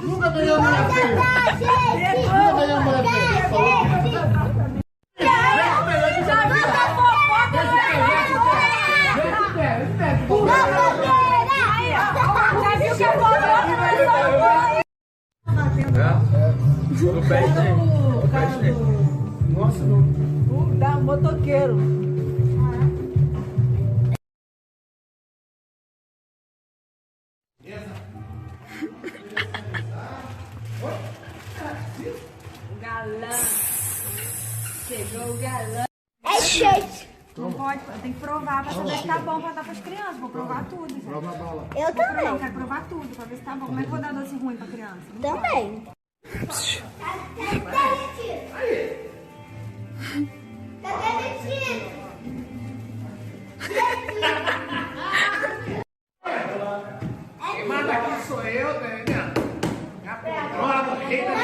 Nunca ganhou mulher feia. Nunca ganhou mulher feia. No pé, né? Nossa, não. Dá um motoqueiro. O galã. Chegou o galã. É cheio. Não pode, tem que provar pra saber se tá bom pra dar pras crianças. Vou provar tudo. Prova a bala. Eu Eu também. quero provar tudo pra ver se tá bom. Como é que eu vou dar doce ruim pra criança? Também. Quem manda aqui sou eu, né? Minha patroa, do rei da